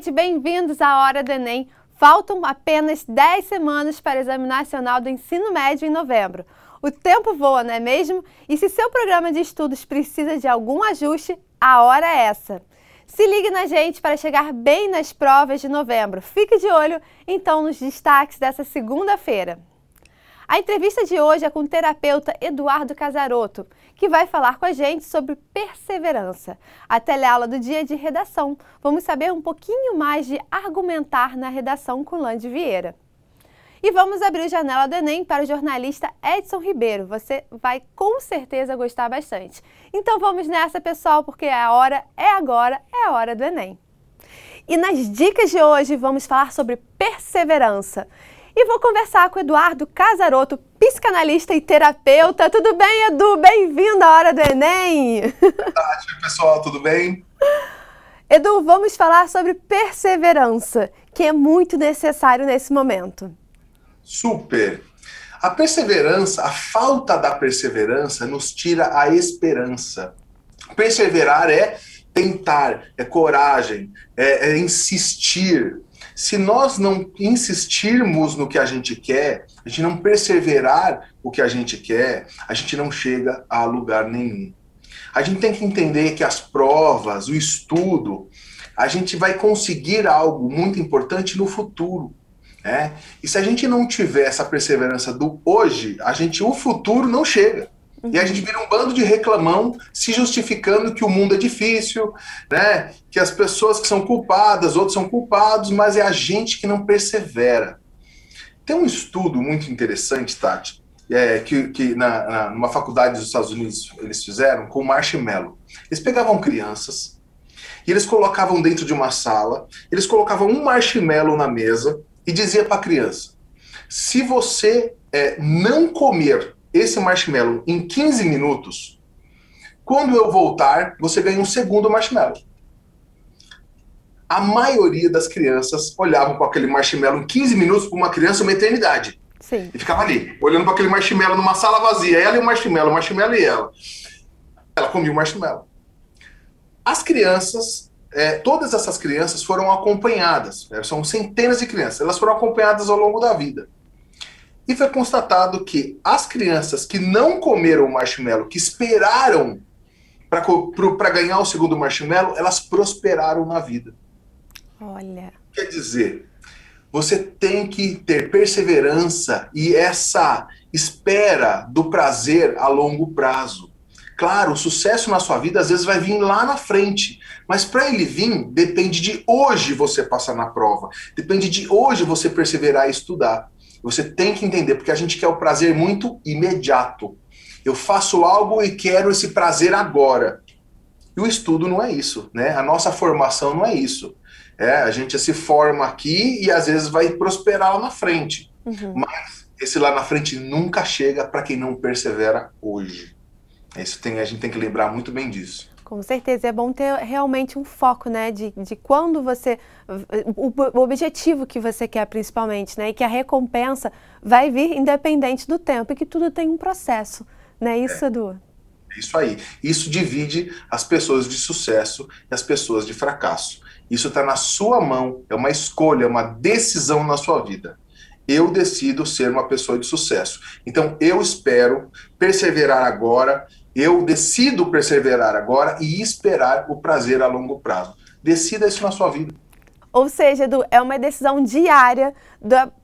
gente, bem-vindos à Hora do Enem. Faltam apenas 10 semanas para o Exame Nacional do Ensino Médio em novembro. O tempo voa, não é mesmo? E se seu programa de estudos precisa de algum ajuste, a hora é essa. Se ligue na gente para chegar bem nas provas de novembro. Fique de olho, então, nos destaques dessa segunda-feira. A entrevista de hoje é com o terapeuta Eduardo Casarotto, que vai falar com a gente sobre perseverança. A teleaula do dia de redação. Vamos saber um pouquinho mais de argumentar na redação com Lande Vieira. E vamos abrir a janela do Enem para o jornalista Edson Ribeiro. Você vai com certeza gostar bastante. Então vamos nessa, pessoal, porque a hora é agora, é a hora do Enem. E nas dicas de hoje vamos falar sobre perseverança. E vou conversar com o Eduardo Casarotto, psicanalista e terapeuta. Tudo bem, Edu? Bem-vindo à Hora do Enem! Boa tarde, pessoal, tudo bem? Edu, vamos falar sobre perseverança, que é muito necessário nesse momento. Super! A perseverança, a falta da perseverança nos tira a esperança. Perseverar é tentar, é coragem, é insistir. Se nós não insistirmos no que a gente quer, a gente não perseverar o que a gente quer, a gente não chega a lugar nenhum. A gente tem que entender que as provas, o estudo, a gente vai conseguir algo muito importante no futuro, né? E se a gente não tiver essa perseverança do hoje, o futuro não chega. E a gente vira um bando de reclamão, se justificando que o mundo é difícil, né? Que as pessoas que são culpadas, outros são culpados, mas é a gente que não persevera. Tem um estudo muito interessante, Tati, que numa faculdade dos Estados Unidos eles fizeram com marshmallow. Eles pegavam crianças e eles colocavam dentro de uma sala, eles colocavam um marshmallow na mesa e dizia para a criança, se você não comer esse marshmallow em 15 minutos, quando eu voltar, você ganha um segundo marshmallow. A maioria das crianças olhavam para aquele marshmallow em 15 minutos, para uma criança, uma eternidade. Sim. E ficava ali, olhando para aquele marshmallow numa sala vazia, ela e o marshmallow e ela. Ela comia o marshmallow. As crianças, todas essas crianças foram acompanhadas, são centenas de crianças, elas foram acompanhadas ao longo da vida. E foi constatado que as crianças que não comeram o marshmallow, que esperaram para ganhar o segundo marshmallow, elas prosperaram na vida. Olha. Quer dizer, você tem que ter perseverança e essa espera do prazer a longo prazo. Claro, o sucesso na sua vida às vezes vai vir lá na frente, mas para ele vir, depende de hoje você passar na prova, depende de hoje você perseverar e estudar. Você tem que entender, porque a gente quer o prazer muito imediato. Eu faço algo e quero esse prazer agora. E o estudo não é isso, né? A nossa formação não é isso. A gente se forma aqui e às vezes vai prosperar lá na frente. Mas esse lá na frente nunca chega para quem não persevera hoje. A gente tem que lembrar muito bem disso. Com certeza, é bom ter realmente um foco, né, de quando você, o objetivo que você quer principalmente, né, e que a recompensa vai vir independente do tempo e que tudo tem um processo, né, isso, Edu? Isso aí, isso divide as pessoas de sucesso e as pessoas de fracasso. Isso está na sua mão, é uma escolha, é uma decisão na sua vida. Eu decido ser uma pessoa de sucesso. Então eu espero perseverar agora. Eu decido perseverar agora e esperar o prazer a longo prazo. Decida isso na sua vida. Ou seja, Edu, é uma decisão diária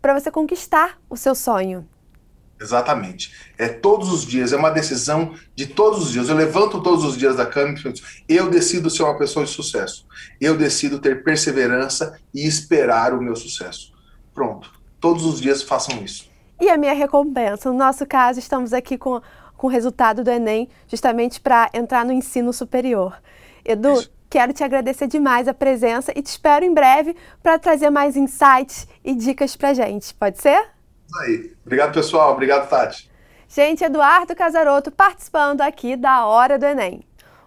para você conquistar o seu sonho. Exatamente. É todos os dias, é uma decisão de todos os dias. Eu levanto todos os dias da cama e penso, eu decido ser uma pessoa de sucesso. Eu decido ter perseverança e esperar o meu sucesso. Pronto. Todos os dias façam isso. E a minha recompensa? No nosso caso, estamos aqui com o resultado do Enem, justamente para entrar no ensino superior. Edu, quero te agradecer demais a presença e te espero em breve para trazer mais insights e dicas para a gente. Pode ser? Isso aí. Obrigado, pessoal. Obrigado, Tati. Gente, Eduardo Casarotto participando aqui da Hora do Enem.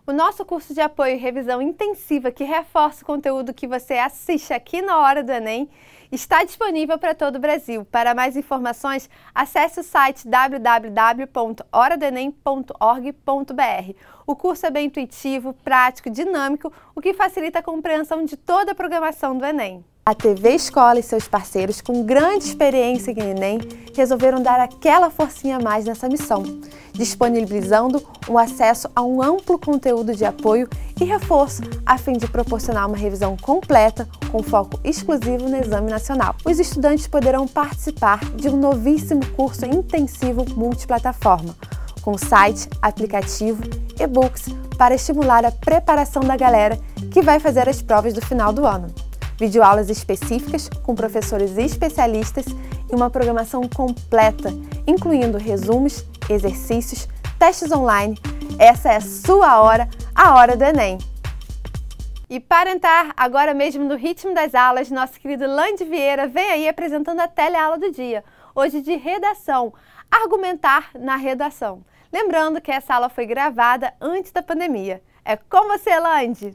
O nosso curso de apoio e revisão intensiva que reforça o conteúdo que você assiste aqui na Hora do Enem está disponível para todo o Brasil. Para mais informações, acesse o site www.horadoenem.org.br. O curso é bem intuitivo, prático, dinâmico, o que facilita a compreensão de toda a programação do Enem. A TV Escola e seus parceiros, com grande experiência em Enem, resolveram dar aquela forcinha a mais nessa missão, disponibilizando o acesso a um amplo conteúdo de apoio e reforço, a fim de proporcionar uma revisão completa com foco exclusivo no Exame Nacional. Os estudantes poderão participar de um novíssimo curso intensivo multiplataforma, com site, aplicativo, e-books, para estimular a preparação da galera que vai fazer as provas do final do ano. Videoaulas específicas com professores especialistas e uma programação completa, incluindo resumos, exercícios, testes online. Essa é a sua hora, a hora do Enem. E para entrar agora mesmo no ritmo das aulas, nosso querido Lande Vieira vem aí apresentando a teleaula do dia, hoje de redação, argumentar na redação. Lembrando que essa aula foi gravada antes da pandemia. É com você, Lande!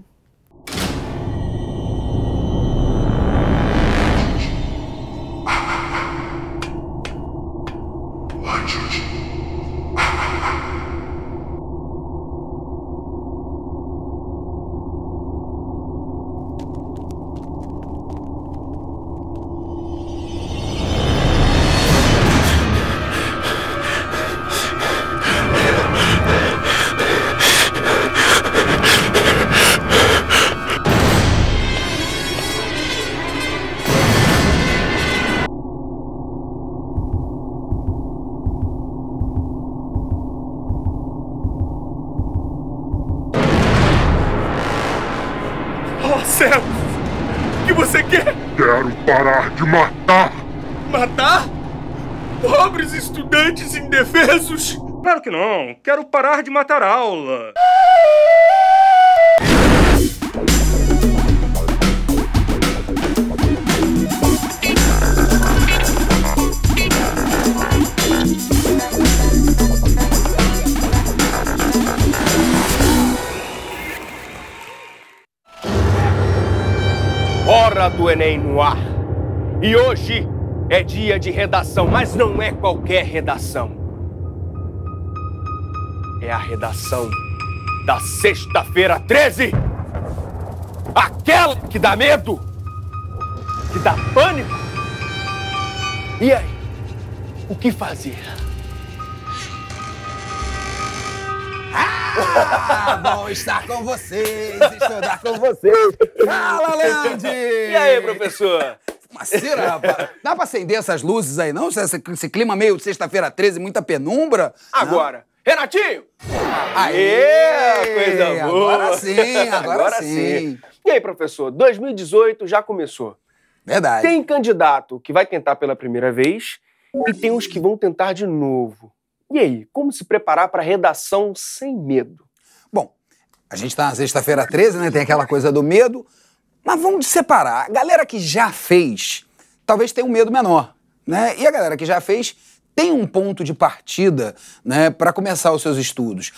Céus! O que você quer? Quero parar de matar! Matar? Pobres estudantes indefesos? Claro que não! Quero parar de matar a aula! Hora do Enem no ar. E hoje é dia de redação, mas não é qualquer redação. É a redação da sexta-feira 13. Aquela que dá medo, que dá pânico. E aí, o que fazer? Bom estar com vocês, estudar com vocês. Fala, Lande! E aí, professor? Fumaceira, rapaz. Dá pra acender essas luzes aí, não? Esse clima meio sexta-feira 13, muita penumbra. Agora, não? Renatinho! Aê! Coisa boa! Agora sim, agora sim. E aí, professor, 2018 já começou. Verdade. Tem candidato que vai tentar pela primeira vez e tem uns que vão tentar de novo. E aí, como se preparar para redação sem medo? Bom, a gente tá na sexta-feira 13, né? Tem aquela coisa do medo, mas vamos separar. A galera que já fez, talvez tenha um medo menor, né? E a galera que já fez tem um ponto de partida, né, para começar os seus estudos.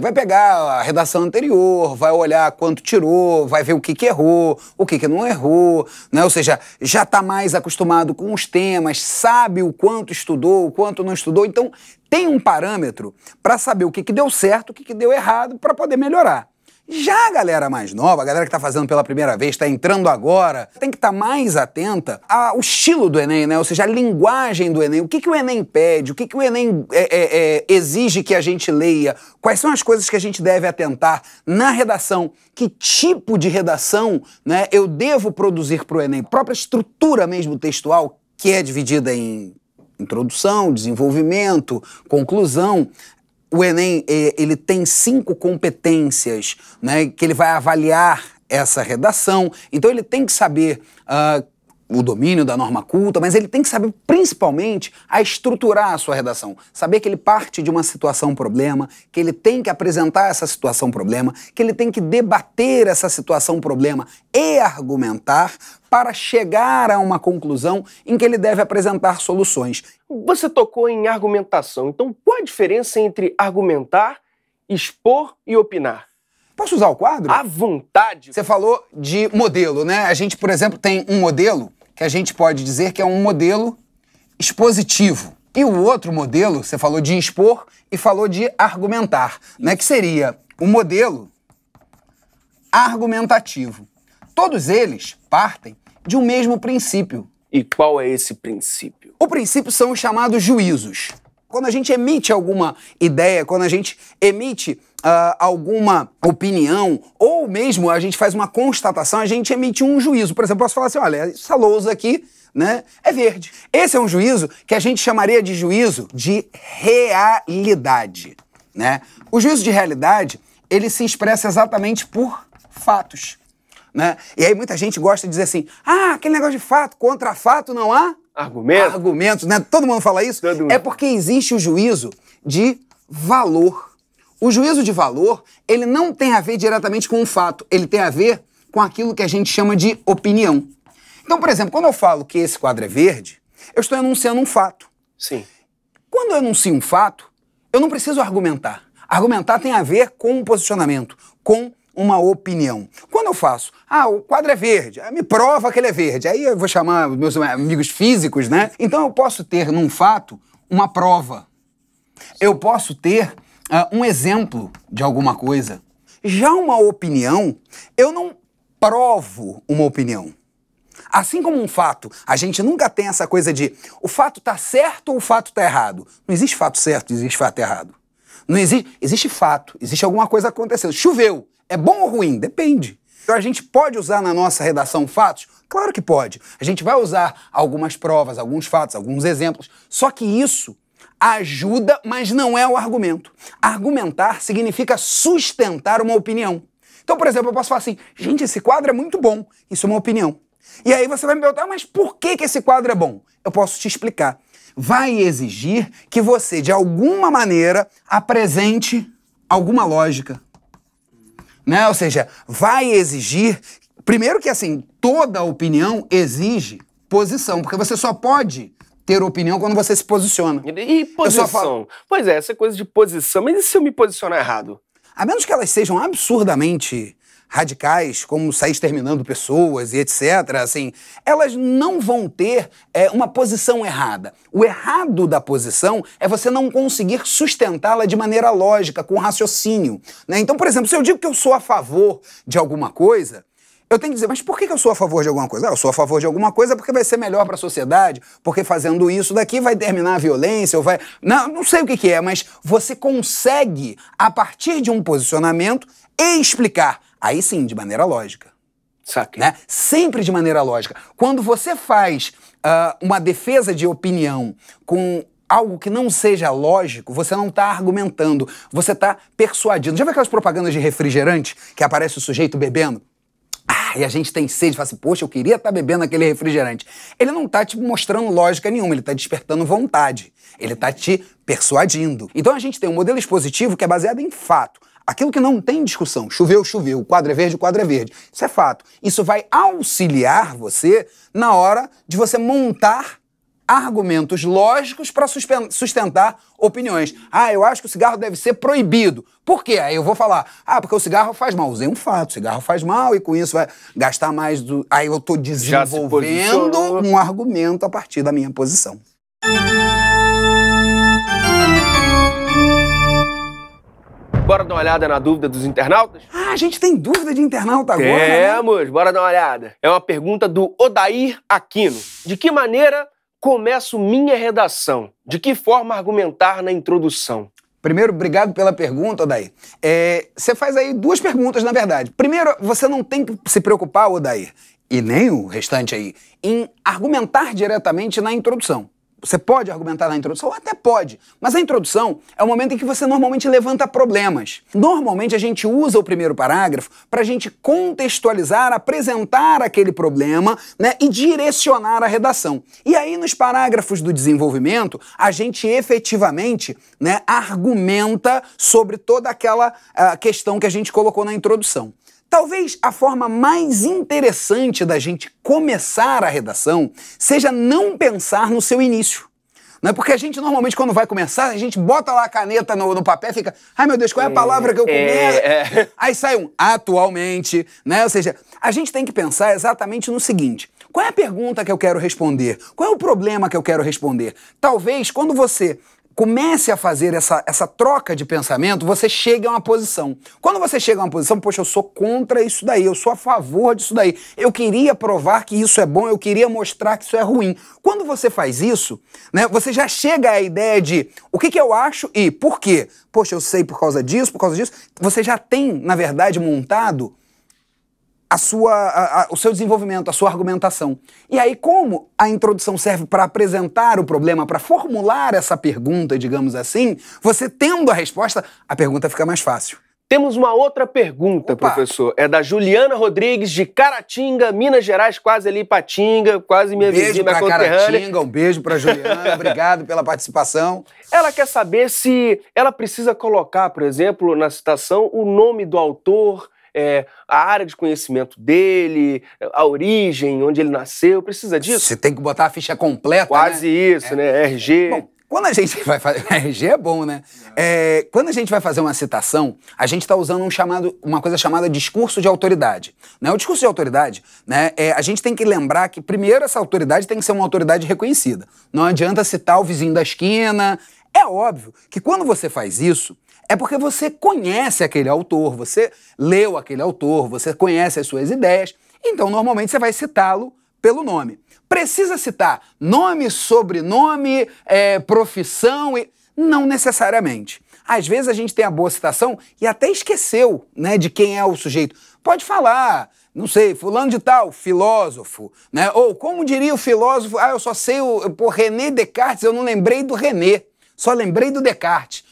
Vai pegar a redação anterior, vai olhar quanto tirou, vai ver o que errou, o que não errou, né? Ou seja, já está mais acostumado com os temas, sabe o quanto estudou, o quanto não estudou. Então, tem um parâmetro para saber o que deu certo, o que deu errado, para poder melhorar. Já a galera mais nova, a galera que está fazendo pela primeira vez, está entrando agora, tem que estar mais atenta ao estilo do Enem, né? Ou seja, a linguagem do Enem, o que o Enem pede, o que o Enem exige que a gente leia, quais são as coisas que a gente deve atentar na redação, que tipo de redação, né, eu devo produzir para o Enem, a própria estrutura mesmo textual, que é dividida em introdução, desenvolvimento, conclusão. O Enem, ele tem 5 competências, né, que ele vai avaliar essa redação. Então ele tem que saber o domínio da norma culta, mas ele tem que saber principalmente a estruturar a sua redação. Saber que ele parte de uma situação-problema, que ele tem que apresentar essa situação-problema, que ele tem que debater essa situação-problema e argumentar para chegar a uma conclusão em que ele deve apresentar soluções. Você tocou em argumentação, então qual a diferença entre argumentar, expor e opinar? Posso usar o quadro? À vontade. Você falou de modelo, né? A gente, por exemplo, tem um modelo que a gente pode dizer que é um modelo expositivo. E o outro modelo, você falou de expor e falou de argumentar, né? Que seria o modelo argumentativo. Todos eles partem de um mesmo princípio. E qual é esse princípio? O princípio são os chamados juízos. Quando a gente emite alguma ideia, quando a gente emite alguma opinião, ou mesmo a gente faz uma constatação, a gente emite um juízo. Por exemplo, eu posso falar assim, olha, essa lousa aqui, né, é verde. Esse é um juízo que a gente chamaria de juízo de realidade, né? O juízo de realidade, ele se expressa exatamente por fatos, né? E aí muita gente gosta de dizer assim, aquele negócio de fato, contra fato não há argumentos, né? Todo mundo fala isso? É porque existe o juízo de valor. O juízo de valor, ele não tem a ver diretamente com um fato, ele tem a ver com aquilo que a gente chama de opinião. Então, por exemplo, quando eu falo que esse quadro é verde, eu estou enunciando um fato. Sim. Quando eu enuncio um fato, eu não preciso argumentar. Argumentar tem a ver com um posicionamento, com uma opinião. Quando eu faço, o quadro é verde, me prova que ele é verde. Aí eu vou chamar meus amigos físicos, né? Então eu posso ter num fato uma prova. Eu posso ter um exemplo de alguma coisa. Já uma opinião, eu não provo uma opinião. Assim como um fato, a gente nunca tem essa coisa de o fato tá certo ou o fato tá errado. Não existe fato certo, existe fato errado. Não existe fato, existe alguma coisa acontecendo. Choveu, é bom ou ruim? Depende. Então a gente pode usar na nossa redação fatos? Claro que pode. A gente vai usar algumas provas, alguns fatos, alguns exemplos. Só que isso ajuda, mas não é o argumento. Argumentar significa sustentar uma opinião. Então, por exemplo, eu posso falar assim, gente, esse quadro é muito bom. Isso é uma opinião. E aí você vai me perguntar, mas por que esse quadro é bom? Eu posso te explicar. Vai exigir que você, de alguma maneira, apresente alguma lógica. Né? Ou seja, vai exigir... Primeiro que, assim, toda opinião exige posição, porque você só pode ter opinião quando você se posiciona. E posição? Pois é, essa coisa de posição. Mas e se eu me posicionar errado? A menos que elas sejam absurdamente radicais, como sair exterminando pessoas e etc., assim, elas não vão ter uma posição errada. O errado da posição é você não conseguir sustentá-la de maneira lógica, com raciocínio, né? Então, por exemplo, se eu digo que eu sou a favor de alguma coisa, eu tenho que dizer, mas por que eu sou a favor de alguma coisa? Eu sou a favor de alguma coisa porque vai ser melhor para a sociedade, porque fazendo isso daqui vai terminar a violência, ou vai... Não sei o que é, mas você consegue, a partir de um posicionamento, explicar. Aí sim, de maneira lógica. Saquei. Né? Sempre de maneira lógica. Quando você faz uma defesa de opinião com algo que não seja lógico, você não está argumentando, você está persuadindo. Já viu aquelas propagandas de refrigerante que aparece o sujeito bebendo? E a gente tem sede, fala assim, poxa, eu queria estar bebendo aquele refrigerante. Ele não está te mostrando lógica nenhuma, ele está despertando vontade. Ele está te persuadindo. Então a gente tem um modelo expositivo que é baseado em fato. Aquilo que não tem discussão, choveu, choveu, o quadro é verde, o quadro é verde. Isso é fato. Isso vai auxiliar você na hora de você montar argumentos lógicos para sustentar opiniões. Eu acho que o cigarro deve ser proibido. Por quê? Aí eu vou falar, porque o cigarro faz mal. Usei um fato, o cigarro faz mal e com isso vai gastar mais do... Aí eu estou desenvolvendo um argumento a partir da minha posição. Bora dar uma olhada na dúvida dos internautas? A gente tem dúvida de internauta agora, né? Temos, bora dar uma olhada. É uma pergunta do Odair Aquino. De que maneira começo minha redação? De que forma argumentar na introdução? Primeiro, obrigado pela pergunta, Odair. Você faz aí duas perguntas, na verdade. Primeiro, você não tem que se preocupar, Odair, e nem o restante aí, em argumentar diretamente na introdução. Você pode argumentar na introdução? Até pode. Mas a introdução é o momento em que você normalmente levanta problemas. Normalmente a gente usa o primeiro parágrafo para a gente contextualizar, apresentar aquele problema, né, e direcionar a redação. E aí nos parágrafos do desenvolvimento, a gente efetivamente, né, argumenta sobre toda aquela questão que a gente colocou na introdução. Talvez a forma mais interessante da gente começar a redação seja não pensar no seu início. Não é porque a gente normalmente, quando vai começar, a gente bota lá a caneta no papel e fica, ai meu Deus, qual é a palavra que eu começo? Aí sai um atualmente, né? Ou seja, a gente tem que pensar exatamente no seguinte, Qual é a pergunta que eu quero responder? Qual é o problema que eu quero responder? Talvez, quando você comece a fazer essa troca de pensamento, você chega a uma posição. Quando você chega a uma posição, poxa, eu sou contra isso daí, eu sou a favor disso daí. Eu queria provar que isso é bom, eu queria mostrar que isso é ruim. Quando você faz isso, né, você já chega à ideia de o que eu acho e por quê. Poxa, eu sei por causa disso, por causa disso. Você já tem, na verdade, montado o seu desenvolvimento, a sua argumentação. E aí, como a introdução serve para apresentar o problema, para formular essa pergunta, digamos assim, você tendo a resposta, a pergunta fica mais fácil. Temos uma outra pergunta, professor. É da Juliana Rodrigues, de Caratinga, Minas Gerais, quase ali Patinga, quase minha vizinha, minha conterrânea. Caratinga, um beijo para Juliana, obrigado pela participação. Ela quer saber se ela precisa colocar, por exemplo, na citação, o nome do autor, a área de conhecimento dele, a origem, onde ele nasceu, precisa disso? Você tem que botar a ficha completa, quase, né? Isso, né? RG. Bom, quando a gente vai fazer... RG é bom, né? Quando a gente vai fazer uma citação, a gente está usando uma coisa chamada discurso de autoridade. Né? O discurso de autoridade, né, a gente tem que lembrar que, primeiro, essa autoridade tem que ser uma autoridade reconhecida. Não adianta citar o vizinho da esquina. É óbvio que quando você faz isso, é porque você conhece aquele autor, você leu aquele autor, você conhece as suas ideias, então normalmente você vai citá-lo pelo nome. Precisa citar nome, sobrenome, profissão? Não necessariamente. Às vezes a gente tem a boa citação e até esqueceu, né, de quem é o sujeito. Pode falar, não sei, fulano de tal, filósofo, né? Ou como diria o filósofo, eu só sei por René Descartes, eu não lembrei do René, só lembrei do Descartes.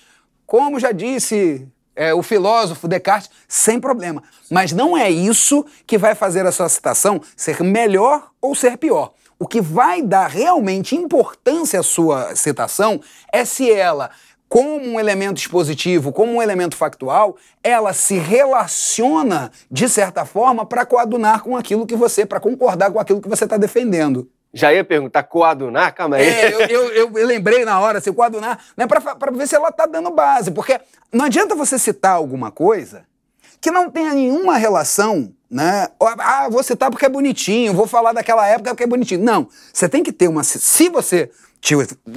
Como já disse o filósofo Descartes, sem problema. Mas não é isso que vai fazer a sua citação ser melhor ou ser pior. O que vai dar realmente importância à sua citação é se ela, como um elemento expositivo, como um elemento factual, ela se relaciona, de certa forma, para coadunar com aquilo que você, para concordar com aquilo que você está defendendo. Já ia perguntar, coadunar? Calma aí. Eu lembrei na hora, se coadunar, né, para ver se ela tá dando base, porque não adianta você citar alguma coisa que não tenha nenhuma relação, né? Vou citar porque é bonitinho, vou falar daquela época porque é bonitinho. Não, você tem que ter uma... Se você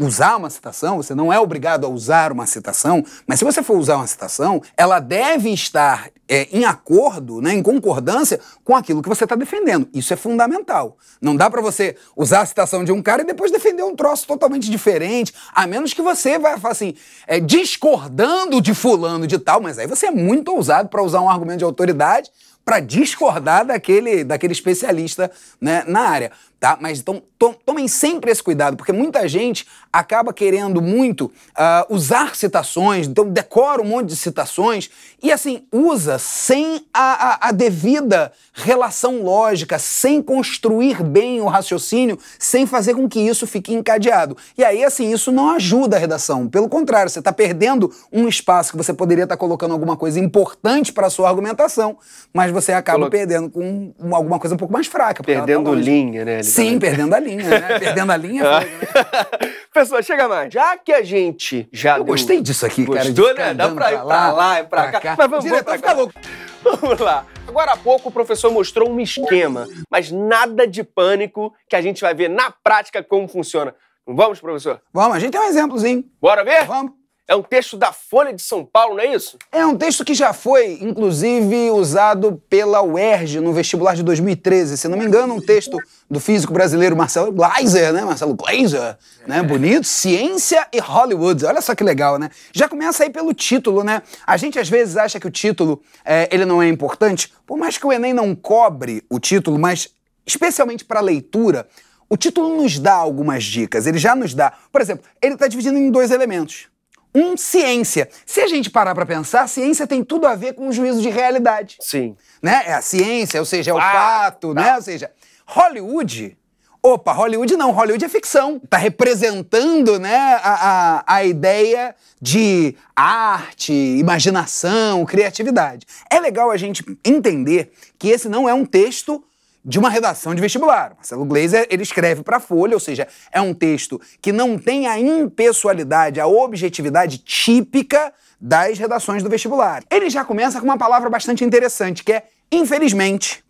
usar uma citação, você não é obrigado a usar uma citação, mas se você for usar uma citação, ela deve estar em acordo, né, em concordância com aquilo que você está defendendo. Isso é fundamental. Não dá para você usar a citação de um cara e depois defender um troço totalmente diferente, a menos que você vai falar assim, discordando de fulano de tal, mas aí você é muito ousado para usar um argumento de autoridade para discordar daquele especialista, né, na área. Tá? Mas então tomem sempre esse cuidado, porque muita gente acaba querendo muito usar citações, então decora um monte de citações e assim, usa sem a devida relação lógica, sem construir bem o raciocínio, sem fazer com que isso fique encadeado. E aí, assim, isso não ajuda a redação. Pelo contrário, você está perdendo um espaço que você poderia estar colocando alguma coisa importante para a sua argumentação, mas você acaba perdendo com alguma coisa um pouco mais fraca. Perdendo linha, né? Sim, perdendo a linha, né? Perdendo a linha. Né? Pessoal, chega mais. Já que a gente já gostei disso aqui, cara. Gostou, né? Dá pra ir pra lá e pra cá. Mas vamos pra cá. Louco. Vamos lá. Agora há pouco o professor mostrou um esquema, mas nada de pânico, que a gente vai ver na prática como funciona. Vamos, professor? Vamos, a gente tem um exemplozinho. Bora ver? Vamos. É um texto da Folha de São Paulo, não é isso? É um texto que já foi, inclusive, usado pela UERJ no vestibular de 2013. Se não me engano, um texto do físico brasileiro Marcelo Gleiser, né? Marcelo Gleiser, né? Bonito. Ciência e Hollywood. Olha só que legal, né? Já começa aí pelo título, né? A gente, às vezes, acha que o título ele não é importante. Por mais que o Enem não cobre o título, mas, especialmente para leitura, o título nos dá algumas dicas. Ele já nos dá... Por exemplo, ele está dividido em 2 elementos. Ciência. Se a gente parar para pensar, ciência tem tudo a ver com o juízo de realidade. Sim. Né? É a ciência, ou seja, é o fato, né? Ou seja, Hollywood... Hollywood não, Hollywood é ficção. Tá representando, né, a ideia de arte, imaginação, criatividade. É legal a gente entender que esse não é um texto de uma redação de vestibular. Marcelo Gleiser, ele escreve para a Folha, ou seja, é um texto que não tem a impessoalidade, a objetividade típica das redações do vestibular. Ele já começa com uma palavra bastante interessante, que é Infelizmente,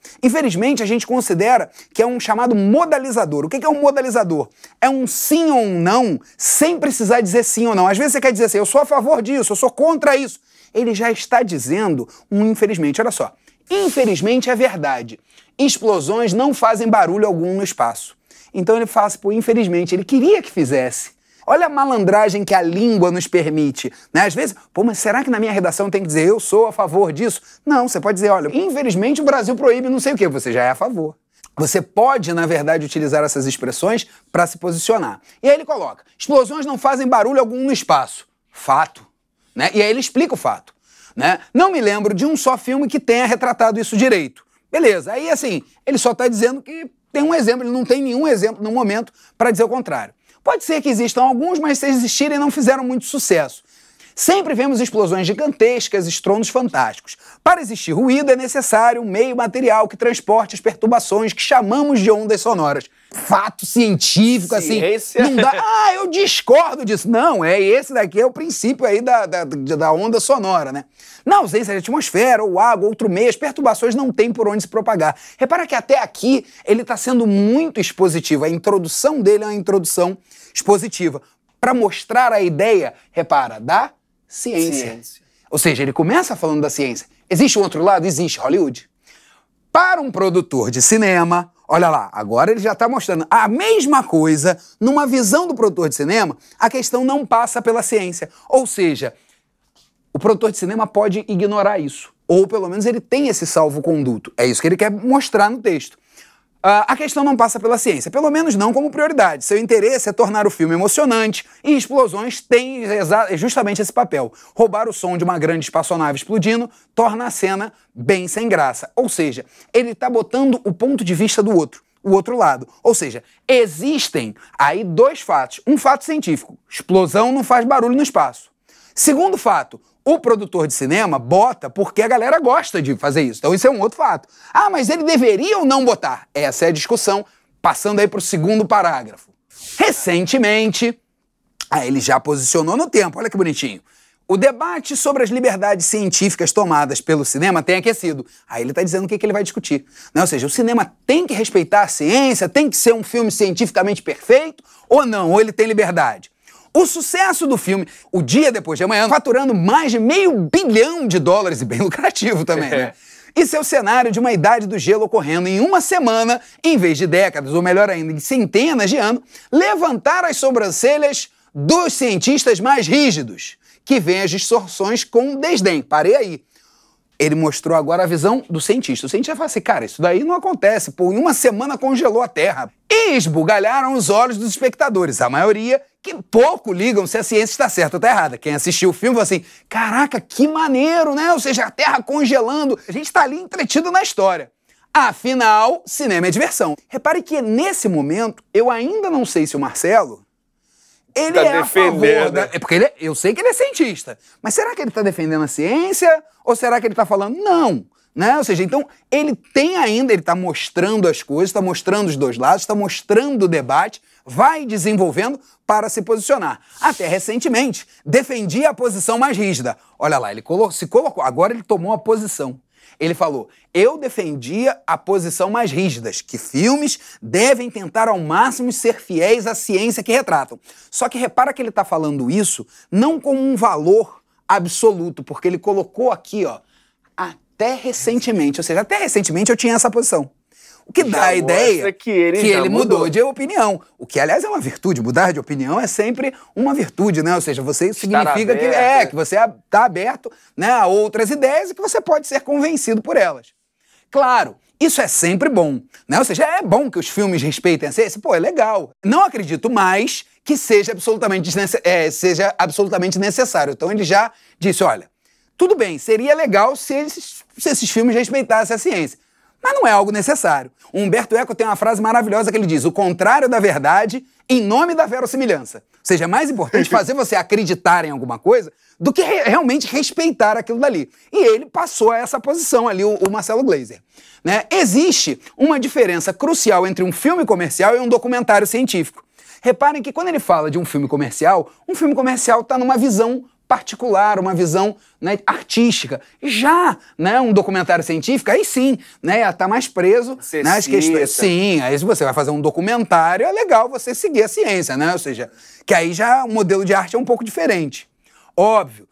a gente considera que é um chamado modalizador. O que é um modalizador? É um sim ou um não, sem precisar dizer sim ou não. Às vezes você quer dizer assim, eu sou a favor disso, eu sou contra isso. Ele já está dizendo um infelizmente. Olha só, infelizmente é verdade. Explosões não fazem barulho algum no espaço. Então ele fala assim, pô, infelizmente, ele queria que fizesse. Olha a malandragem que a língua nos permite, né? Às vezes, pô, mas será que na minha redação tem que dizer eu sou a favor disso? Não, você pode dizer, olha, infelizmente o Brasil proíbe não sei o quê, você já é a favor. Você pode, na verdade, utilizar essas expressões para se posicionar. E aí ele coloca, explosões não fazem barulho algum no espaço. Fato, né? E aí ele explica o fato, né? Não me lembro de um só filme que tenha retratado isso direito. Beleza, aí assim, ele só está dizendo que tem um exemplo, ele não tem nenhum exemplo no momento para dizer o contrário. Pode ser que existam alguns, mas se existirem não fizeram muito sucesso. Sempre vemos explosões gigantescas, estrondos fantásticos. Para existir ruído é necessário um meio material que transporte as perturbações que chamamos de ondas sonoras. Fato científico, Ciência. assim, não dá... Ah, eu discordo disso. Não, esse daqui é o princípio aí da onda sonora, né? Na ausência de atmosfera, ou água, outro meio, as perturbações não têm por onde se propagar. Repara que até aqui ele está sendo muito expositivo. A introdução dele é uma introdução expositiva para mostrar a ideia, repara, da ciência. Ou seja, ele começa falando da ciência. Existe um outro lado? Existe, Hollywood. Para um produtor de cinema, olha lá, agora ele já está mostrando a mesma coisa, numa visão do produtor de cinema, a questão não passa pela ciência. Ou seja, o produtor de cinema pode ignorar isso. Ou pelo menos ele tem esse salvo-conduto. É isso que ele quer mostrar no texto. A questão não passa pela ciência, pelo menos não como prioridade. Seu interesse é tornar o filme emocionante e explosões têm justamente esse papel. Roubar o som de uma grande espaçonave explodindo torna a cena bem sem graça. Ou seja, ele está botando o ponto de vista do outro, o outro lado. Ou seja, existem aí dois fatos. Um fato científico, explosão não faz barulho no espaço. Segundo fato, o produtor de cinema bota porque a galera gosta de fazer isso. Então isso é um outro fato. Ah, mas ele deveria ou não botar? Essa é a discussão, passando aí para o segundo parágrafo. Recentemente, ele já posicionou no tempo, olha que bonitinho. O debate sobre as liberdades científicas tomadas pelo cinema tem aquecido. Aí ele está dizendo o que ele vai discutir. Né? Ou seja, o cinema tem que respeitar a ciência, tem que ser um filme cientificamente perfeito ou não? Ou ele tem liberdade? O sucesso do filme, O Dia Depois de Amanhã, faturando mais de $500 milhão e bem lucrativo também, né? E seu cenário de uma idade do gelo ocorrendo em uma semana, em vez de décadas, ou melhor ainda, em centenas de anos, levantar as sobrancelhas dos cientistas mais rígidos, que veem as distorções com desdém. Parei aí. Ele mostrou agora a visão do cientista. O cientista fala assim, cara, isso daí não acontece, pô, em uma semana congelou a Terra. E esbugalharam os olhos dos espectadores, a maioria que pouco ligam se a ciência está certa ou está errada. Quem assistiu o filme falou assim, caraca, que maneiro, né? Ou seja, a Terra congelando. A gente está ali entretido na história. Afinal, cinema é diversão. Repare que nesse momento, eu ainda não sei se o Marcelo... Ele é a favor da... É porque eu sei que ele é cientista, mas será que ele está defendendo a ciência ou será que ele está falando não? Né? Ou seja, então ele tem ainda, ele está mostrando as coisas, está mostrando os dois lados, está mostrando o debate, vai desenvolvendo para se posicionar. Até recentemente, defendia a posição mais rígida. Olha lá, ele se colocou, agora ele tomou a posição. Ele falou, eu defendia a posição mais rígida, que filmes devem tentar ao máximo ser fiéis à ciência que retratam. Só que repara que ele está falando isso não como um valor absoluto, porque ele colocou aqui, ó, até recentemente. Ou seja, até recentemente eu tinha essa posição. O que dá a ideia que ele mudou de opinião. O que, aliás, é uma virtude. Mudar de opinião é sempre uma virtude, né? Ou seja, você significa que você está aberto, né, a outras ideias e que você pode ser convencido por elas. Claro, isso é sempre bom, né? Ou seja, é bom que os filmes respeitem a ciência. Pô, é legal. Não acredito mais que seja absolutamente necessário. Então ele já disse, olha, tudo bem, seria legal se esses filmes respeitassem a ciência. Mas não é algo necessário. O Humberto Eco tem uma frase maravilhosa que ele diz, o contrário da verdade em nome da verossimilhança. Ou seja, é mais importante fazer você acreditar em alguma coisa do que realmente respeitar aquilo dali. E ele passou a essa posição ali, o Marcelo Gleiser. Né? Existe uma diferença crucial entre um filme comercial e um documentário científico. Reparem que quando ele fala de um filme comercial está numa visão particular, uma visão, né, artística. Já, né, um documentário científico, aí sim, né, tá mais preso, né, as questões. Sim, aí se você vai fazer um documentário, é legal você seguir a ciência, né? Ou seja, que aí já o modelo de arte é um pouco diferente. Óbvio,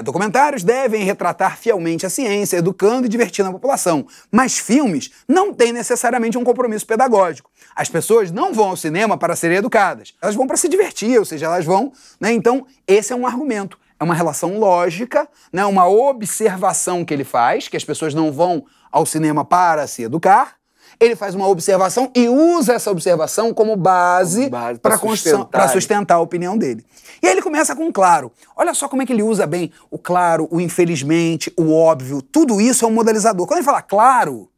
documentários devem retratar fielmente a ciência, educando e divertindo a população. Mas filmes não têm necessariamente um compromisso pedagógico. As pessoas não vão ao cinema para serem educadas. Elas vão para se divertir, ou seja, elas vão, né? Então, esse é um argumento. É uma relação lógica, né? Uma observação que ele faz, que as pessoas não vão ao cinema para se educar. Ele faz uma observação e usa essa observação como base para sustentar a opinião dele. E aí ele começa com o claro. Olha só como é que ele usa bem o claro, o infelizmente, o óbvio. Tudo isso é um modalizador. Quando ele fala claro,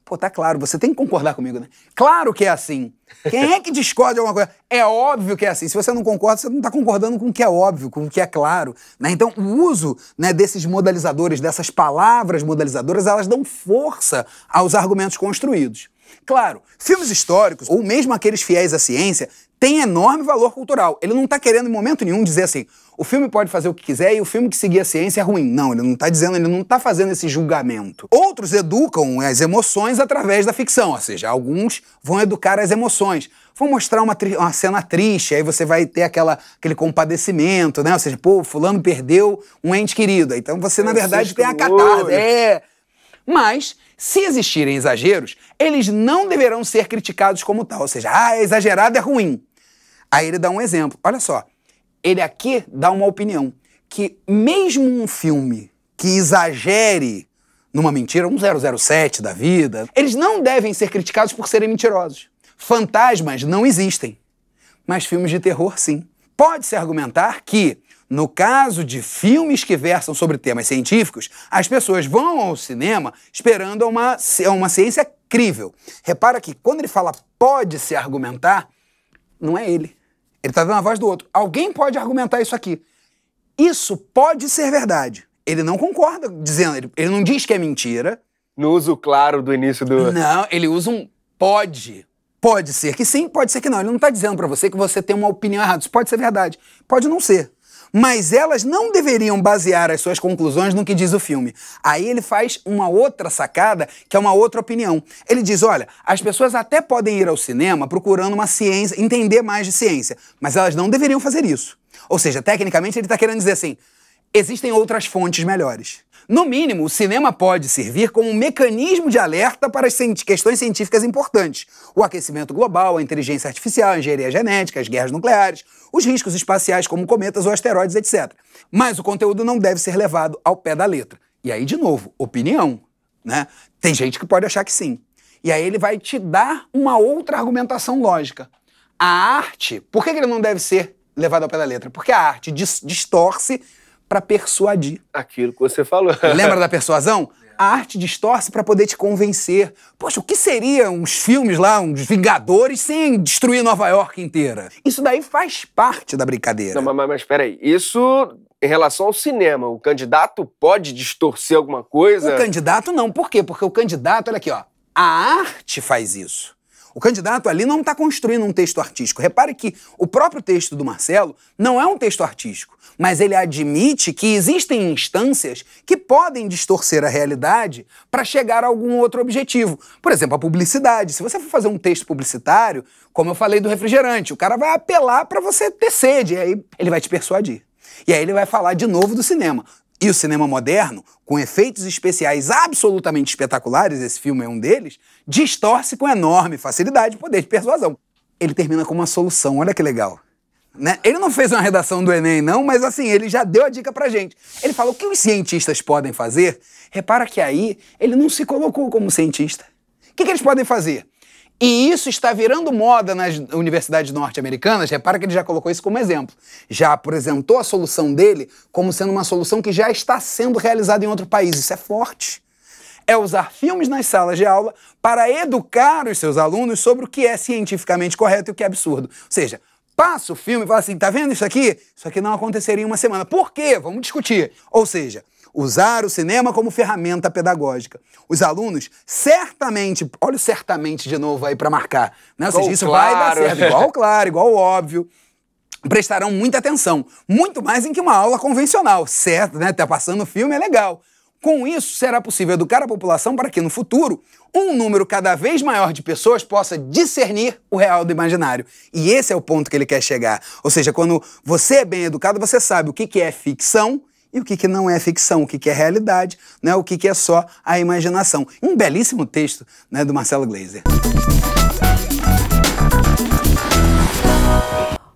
pô, tá claro, você tem que concordar comigo, né? Claro que é assim. Quem é que discorda de alguma coisa? É óbvio que é assim. Se você não concorda, você não está concordando com o que é óbvio, com o que é claro, né? Então, o uso, né, desses modalizadores, dessas palavras modalizadoras, elas dão força aos argumentos construídos. Claro, filmes históricos, ou mesmo aqueles fiéis à ciência, têm enorme valor cultural. Ele não está querendo em momento nenhum dizer assim, o filme pode fazer o que quiser e o filme que seguir a ciência é ruim. Não, ele não está dizendo, ele não está fazendo esse julgamento. Outros educam as emoções através da ficção, ou seja, alguns vão educar as emoções. Vão mostrar uma cena triste, aí você vai ter aquele compadecimento, né? Ou seja, pô, fulano perdeu um ente querido. Então você, na verdade, tem a catarse. Mas, se existirem exageros, eles não deverão ser criticados como tal. Ou seja, exagerado é ruim. Aí ele dá um exemplo. Olha só, ele aqui dá uma opinião que mesmo um filme que exagere numa mentira, um 007 da vida, eles não devem ser criticados por serem mentirosos. Fantasmas não existem, mas filmes de terror sim. Pode-se argumentar que, no caso de filmes que versam sobre temas científicos, as pessoas vão ao cinema esperando uma ciência crível. Repara que quando ele fala pode-se argumentar, não é ele. Ele está dando a voz do outro. Alguém pode argumentar isso aqui. Isso pode ser verdade. Ele não concorda dizendo, ele não diz que é mentira. No uso claro do início do... Não, ele usa um pode. Pode ser que sim, pode ser que não. Ele não está dizendo para você que você tem uma opinião errada. Isso pode ser verdade. Pode não ser. Mas elas não deveriam basear as suas conclusões no que diz o filme. Aí ele faz uma outra sacada, que é uma outra opinião. Ele diz, olha, as pessoas até podem ir ao cinema procurando uma ciência, entender mais de ciência, mas elas não deveriam fazer isso. Ou seja, tecnicamente ele está querendo dizer assim, existem outras fontes melhores. No mínimo, o cinema pode servir como um mecanismo de alerta para as questões científicas importantes. O aquecimento global, a inteligência artificial, a engenharia genética, as guerras nucleares, os riscos espaciais como cometas ou asteroides, etc. Mas o conteúdo não deve ser levado ao pé da letra. E aí, de novo, opinião, né? Tem gente que pode achar que sim. E aí ele vai te dar uma outra argumentação lógica. A arte, por que ele não deve ser levado ao pé da letra? Porque a arte distorce para persuadir. Aquilo que você falou. Lembra da persuasão? A arte distorce para poder te convencer. Poxa, o que seriam uns filmes lá, uns Vingadores, sem destruir Nova York inteira? Isso daí faz parte da brincadeira. Não, mas peraí, isso em relação ao cinema, o candidato pode distorcer alguma coisa? O candidato não. Por quê? Porque o candidato, olha aqui, ó, a arte faz isso. O candidato ali não está construindo um texto artístico. Repare que o próprio texto do Marcelo não é um texto artístico, mas ele admite que existem instâncias que podem distorcer a realidade para chegar a algum outro objetivo. Por exemplo, a publicidade. Se você for fazer um texto publicitário, como eu falei do refrigerante, o cara vai apelar para você ter sede, e aí ele vai te persuadir. E aí ele vai falar de novo do cinema. E o cinema moderno, com efeitos especiais absolutamente espetaculares, esse filme é um deles, distorce com enorme facilidade o poder de persuasão. Ele termina com uma solução, olha que legal. Né? Ele não fez uma redação do Enem, não, mas assim, ele já deu a dica pra gente. Ele fala o que os cientistas podem fazer. Repara que aí ele não se colocou como cientista. O que eles podem fazer? E isso está virando moda nas universidades norte-americanas. Repara que ele já colocou isso como exemplo. Já apresentou a solução dele como sendo uma solução que já está sendo realizada em outro país. Isso é forte. É usar filmes nas salas de aula para educar os seus alunos sobre o que é cientificamente correto e o que é absurdo. Ou seja, passa o filme e fala assim, tá vendo isso aqui? Isso aqui não aconteceria em uma semana. Por quê? Vamos discutir. Ou seja, usar o cinema como ferramenta pedagógica. Os alunos certamente, olha o certamente de novo aí para marcar, né? Ou seja, isso vai dar certo, igual claro, igual óbvio. prestarão muita atenção, muito mais em que uma aula convencional, certo, né? Tá passando filme, é legal. Com isso, será possível educar a população para que, no futuro, um número cada vez maior de pessoas possa discernir o real do imaginário. E esse é o ponto que ele quer chegar. Ou seja, quando você é bem educado, você sabe o que é ficção e o que não é ficção, o que é realidade, né? O que é só a imaginação. Um belíssimo texto, né, do Marcelo Gleiser.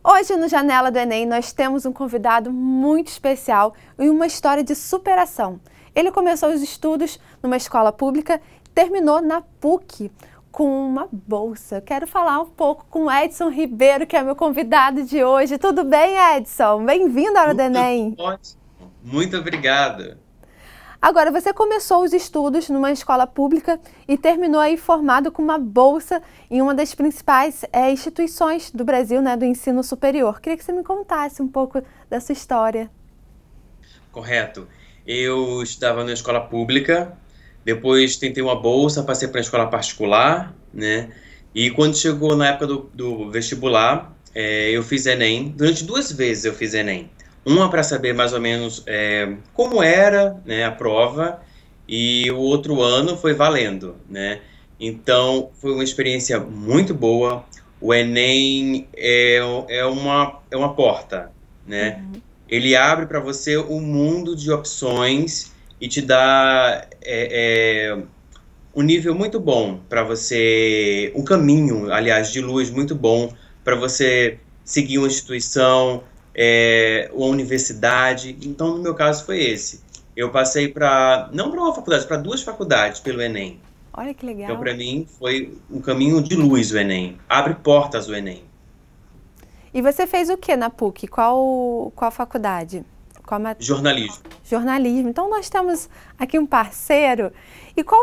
Hoje no Janela do Enem nós temos um convidado muito especial e uma história de superação. Ele começou os estudos numa escola pública e terminou na PUC com uma bolsa. Eu quero falar um pouco com o Edson Ribeiro, que é meu convidado de hoje. Tudo bem, Edson? Bem-vindo à Hora do Enem. Ótimo. Muito obrigada. Agora, você começou os estudos numa escola pública e terminou aí formado com uma bolsa em uma das principais instituições do Brasil, né, do ensino superior. Queria que você me contasse um pouco da sua história. Correto. Eu estudava na escola pública, depois tentei uma bolsa, passei para a escola particular, né? E quando chegou na época do vestibular, eu fiz Enem. Durante 2 vezes eu fiz Enem. Uma para saber mais ou menos como era, né, a prova, e o outro ano foi valendo, né? Então, foi uma experiência muito boa. O Enem é uma porta, né? Uhum. Ele abre para você um mundo de opções e te dá um nível muito bom para você, um caminho, aliás, de luz muito bom para você seguir uma instituição, uma universidade. Então, no meu caso, foi esse. Eu passei não para uma faculdade, para 2 faculdades pelo Enem. Olha que legal. Então, para mim, foi um caminho de luz o Enem. Abre portas o Enem. E você fez o que na PUC? Qual faculdade? Jornalismo. Jornalismo. Então, nós temos aqui um parceiro. E qual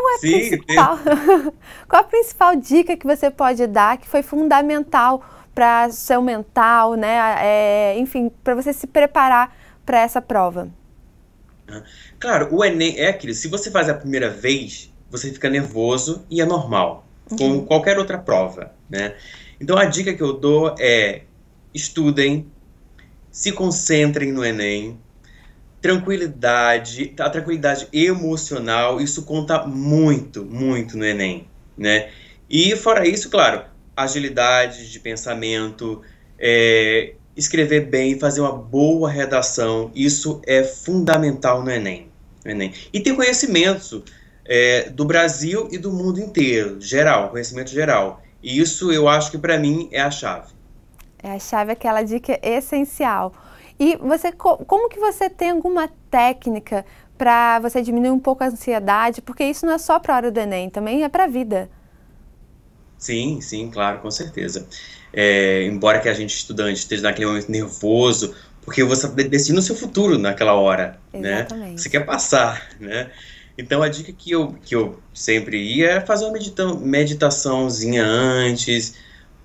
a principal dica que você pode dar que foi fundamental para o seu mental, né? Enfim, para você se preparar para essa prova? Claro, o Enem é aquilo. Se você faz a primeira vez, você fica nervoso e é normal, como qualquer outra prova, né? Então, a dica que eu dou é: estudem, se concentrem no Enem, a tranquilidade emocional, isso conta muito, muito no Enem, né? E fora isso, claro, agilidade de pensamento, escrever bem, fazer uma boa redação, isso é fundamental no Enem. E ter conhecimento do Brasil e do mundo inteiro, conhecimento geral. E isso eu acho que para mim é a chave. A chave é aquela dica essencial. E como que você tem alguma técnica para você diminuir um pouco a ansiedade? Porque isso não é só para a hora do Enem, também é para a vida. Sim, claro, com certeza. Embora que a gente, estudante, esteja naquele momento nervoso, porque você decide o seu futuro naquela hora, exatamente, né? Você quer passar, né? Então, a dica que eu sempre ia é fazer uma meditaçãozinha antes,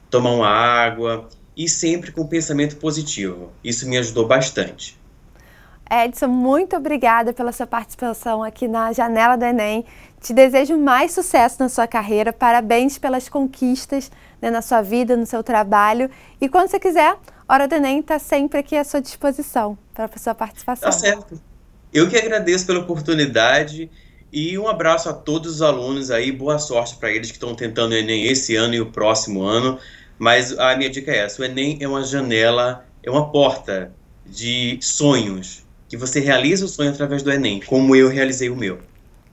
tomar uma água, e sempre com pensamento positivo. Isso me ajudou bastante. Edson, muito obrigada pela sua participação aqui na Janela do Enem. Te desejo mais sucesso na sua carreira. Parabéns pelas conquistas, né, na sua vida, no seu trabalho. E quando você quiser, a Hora do Enem está sempre aqui à sua disposição para a sua participação. Tá certo. Eu que agradeço pela oportunidade e um abraço a todos os alunos aí. Boa sorte para eles que estão tentando o Enem esse ano e o próximo ano. Mas a minha dica é essa: o Enem é uma janela, é uma porta de sonhos, que você realiza o sonho através do Enem, como eu realizei o meu.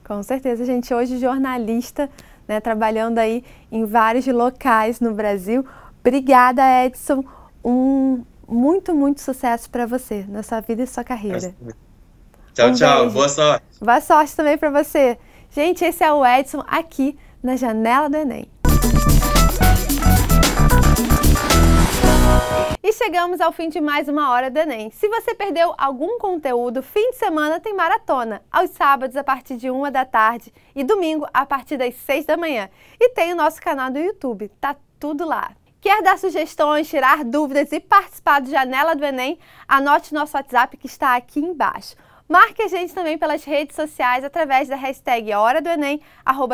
Com certeza, gente. Hoje jornalista, né, trabalhando aí em vários locais no Brasil. Obrigada, Edson. Muito, muito sucesso para você, na sua vida e sua carreira. Tchau, tchau. Boa sorte. Boa sorte também para você. Gente, esse é o Edson aqui na Janela do Enem. E chegamos ao fim de mais uma Hora do Enem. Se você perdeu algum conteúdo, fim de semana tem maratona, aos sábados a partir de 1 da tarde e domingo a partir das 6 da manhã. E tem o nosso canal do YouTube, tá tudo lá. Quer dar sugestões, tirar dúvidas e participar do Janela do Enem? Anote nosso WhatsApp que está aqui embaixo. Marque a gente também pelas redes sociais através da hashtag Hora do Enem,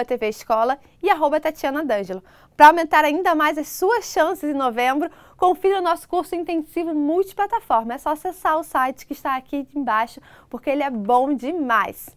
@TV Escola e @Tatiana D'Angelo. Para aumentar ainda mais as suas chances em novembro, confira o nosso curso intensivo multiplataforma. É só acessar o site que está aqui embaixo, porque ele é bom demais.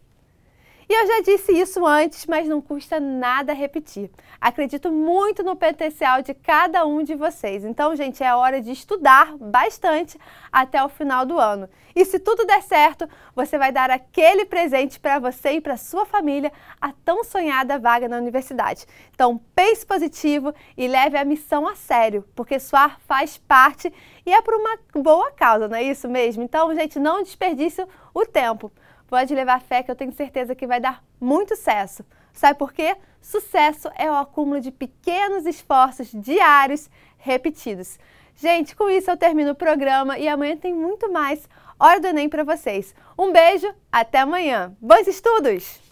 E eu já disse isso antes, mas não custa nada repetir. Acredito muito no potencial de cada um de vocês. Então, gente, é hora de estudar bastante até o final do ano. E se tudo der certo, você vai dar aquele presente para você e para sua família, a tão sonhada vaga na universidade. Então, pense positivo e leve a missão a sério, porque suar faz parte e é por uma boa causa, não é isso mesmo? Então, gente, não desperdice o tempo. Pode levar fé que eu tenho certeza que vai dar muito sucesso. Sabe por quê? Sucesso é o acúmulo de pequenos esforços diários repetidos. Gente, com isso eu termino o programa e amanhã tem muito mais Hora do Enem para vocês. Um beijo, até amanhã. Bons estudos!